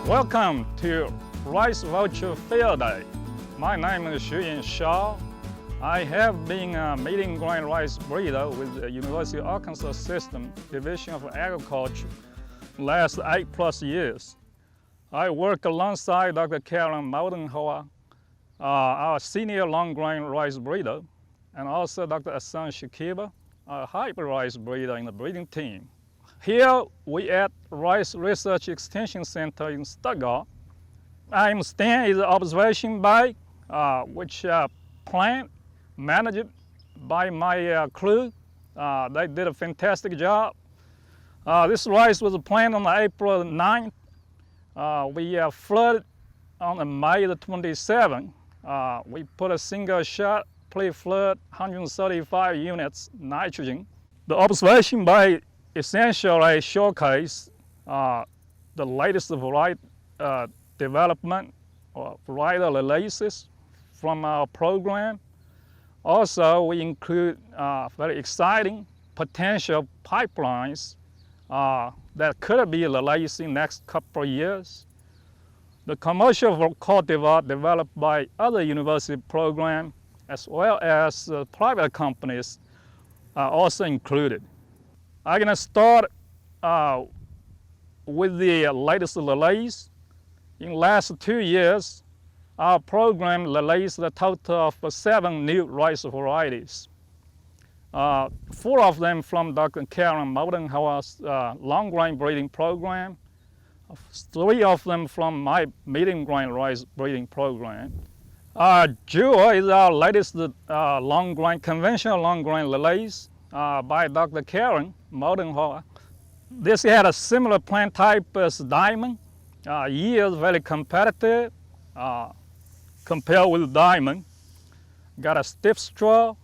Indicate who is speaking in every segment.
Speaker 1: Welcome to Rice Voucher Field Day. My name is Xueyan Sha. I have been a medium grain rice breeder with the University of Arkansas System Division of Agriculture last 8+ years. I work alongside Dr. Karen Maudenhoer, our senior long grain rice breeder, and also Dr. Xueyan Sha, a hybrid rice breeder in the breeding team. Here we at Rice Research Extension Center in Stuttgart. I'm staying in the observation bay, which plant managed by my crew. They did a fantastic job. This rice was planted on April 9th. We flooded on May the 27th. We put a single shot pre-flood 135 units nitrogen. The observation bay essentially showcase the latest variety development or variety releases from our program. Also, we include very exciting potential pipelines that could be released in the next couple of years. The commercial cultivar developed by other university programs as well as private companies are also included. I'm going to start with the latest release. In the last 2 years, our program released a total of 7 new rice varieties. 4 of them from Dr. Karen Maudenhoer's long grain breeding program, 3 of them from my medium grain rice breeding program. Jewel is our latest conventional long grain release by Dr. Karen Maudenhoer. This had a similar plant type as Diamond. Yield very competitive compared with Diamond. Got a stiff straw,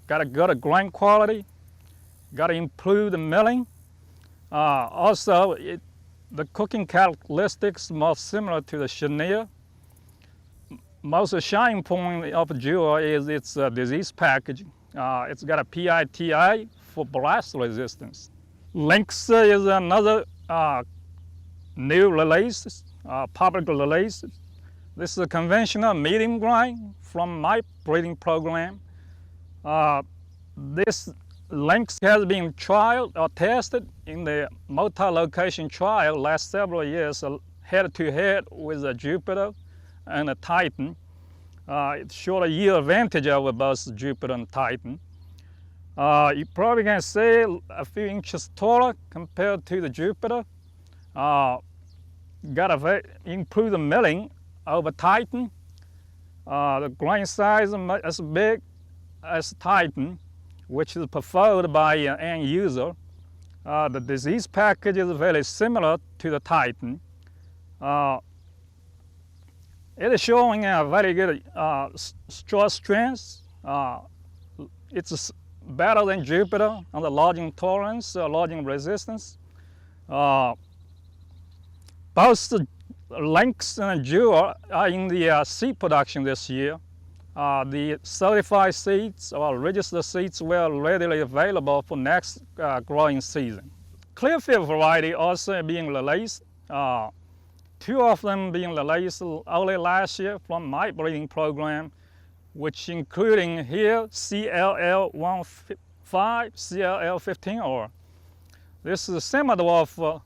Speaker 1: got a good grain quality, got to improve the milling. Also, the cooking characteristics more similar to the Chenille. Most shining point of Jewel is its disease packaging. It's got a PITA for blast resistance. Lynx is another new release, public release. This is a conventional medium grain from my breeding program. This Lynx has been trialed or tested in the multi-location trial last several years, head-to-head with a Jupiter and a Titan. It showed a yield advantage over both Jupiter and Titan. You probably can see a few inches taller compared to the Jupiter. Got to improve the milling over Titan. The grain size is as big as Titan, which is preferred by an end user. The disease package is very similar to the Titan. It is showing a very good straw strength. It's better than Jupiter on the lodging tolerance, lodging resistance. Both the Lynx and Jewel are in the seed production this year. The certified seeds or registered seeds were readily available for next growing season. Clearfield variety also being released. 2 of them being released early last year from my breeding program, which including here CLL15, CLL15, this is a semi-dwarf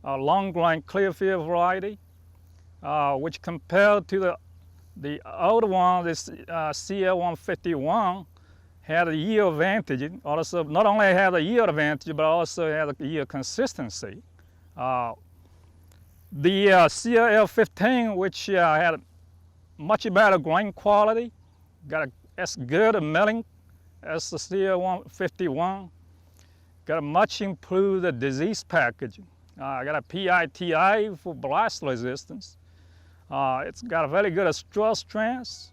Speaker 1: long grain Clearfield variety, which compared to the old one, this CL151, had a yield advantage. Also, not only had a yield advantage, but also had a yield consistency. The CL15, which had much better grain quality, got as good a milling as the CL151, got a much improved disease packaging. Got a PITA for blast resistance. It's got a very good straw strength.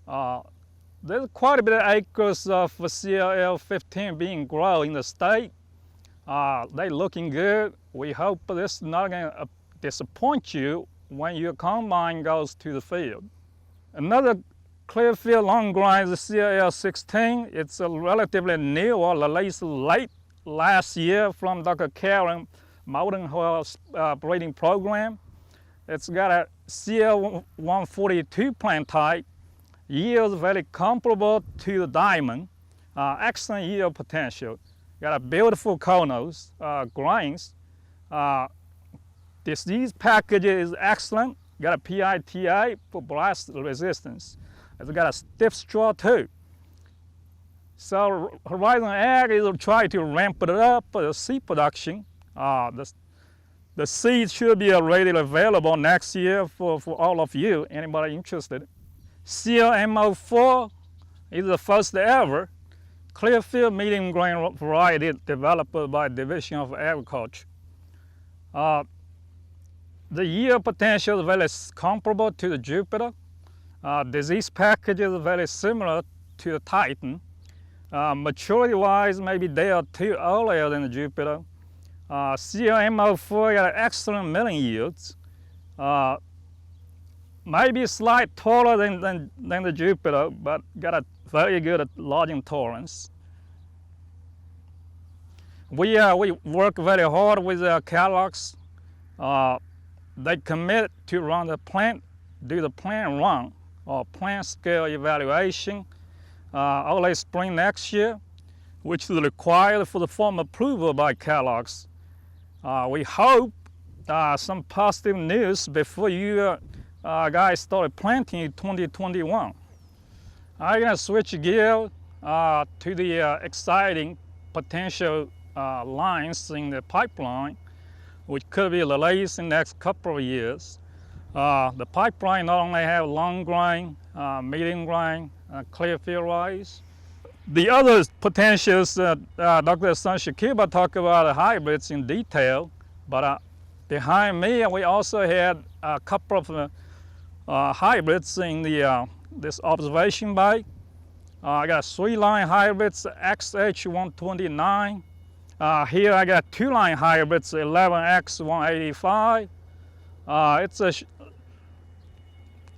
Speaker 1: There's quite a bit of acres of CL15 being grown in the state. They're looking good. We hope this is not going to disappoint you when your combine goes to the field. Another Clearfield long grain is the CL16. It's a relatively new or released late last year from Dr. Karen modern breeding program. It's got a CL142 plant type, yields very comparable to the diamond, excellent yield potential. Got a beautiful conos, grains. Disease package is excellent. Got a PITA for blast resistance. It's got a stiff straw too. So Horizon Ag is trying to ramp it up for the seed production. The seeds should be already available next year for all of you, anybody interested. CLMO4 is the first ever Clearfield medium grain variety developed by Division of Agriculture. The yield potential is very comparable to the Jupiter. Disease package is very similar to the Titan. Maturity-wise, maybe they are too earlier than the Jupiter. CLMO4 got excellent milling yields. Maybe slight taller than the Jupiter, but got a very good lodging tolerance. We work very hard with our catalogs. They commit to run the plant, do the plant run or plant scale evaluation early spring next year, which is required for the formal approval by catalogs. We hope some positive news before you guys started planting in 2021. I'm gonna switch gear to the exciting potential lines in the pipeline, which could be released in the next couple of years. The pipeline not only have long grain, medium grain, Clearfield rice. The other potentials, Dr. Shakiba talked about hybrids in detail, but behind me we also had a couple of hybrids in this observation bay. I got 3-line hybrids, XH129. Here I got 2-line hybrids, 11X185.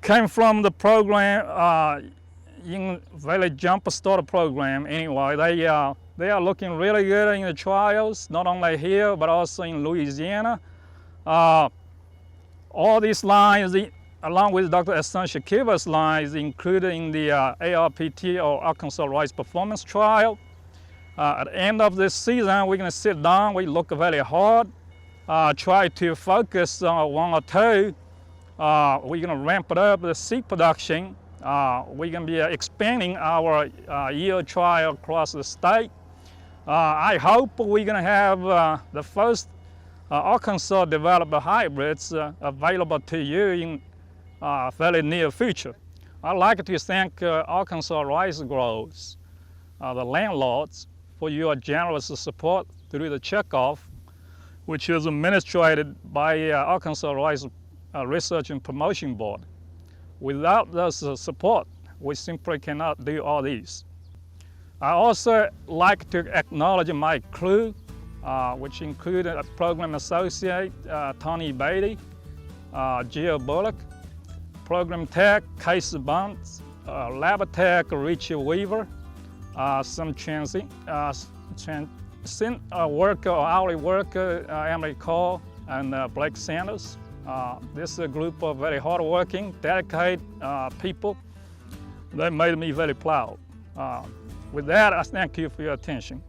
Speaker 1: Came from the program, in Valley Jump Starter program anyway. They are looking really good in the trials, not only here, but also in Louisiana. All these lines, along with Dr. Shakiba's lines, included in the ARPT or Arkansas Rice Performance Trial. At the end of this season, we're gonna sit down, we look very hard, try to focus on 1 or 2. We're gonna ramp it up, the seed production. We're gonna be expanding our yield trial across the state. I hope we're gonna have the first Arkansas developed hybrids available to you in very near future. I'd like to thank Arkansas rice growers, the landlords, for your generous support through the checkoff, which is administered by Arkansas Rice Research and Promotion Board. Without this support, we simply cannot do all these. I also like to acknowledge my crew, which included a program associate, Tony Beatty, Jill Bullock, program tech, Casey Bunts, lab tech, Richie Weaver, some transit worker or hourly worker, Emily Cole and Blake Sanders. This is a group of very hardworking, dedicated people that made me very proud. With that, I thank you for your attention.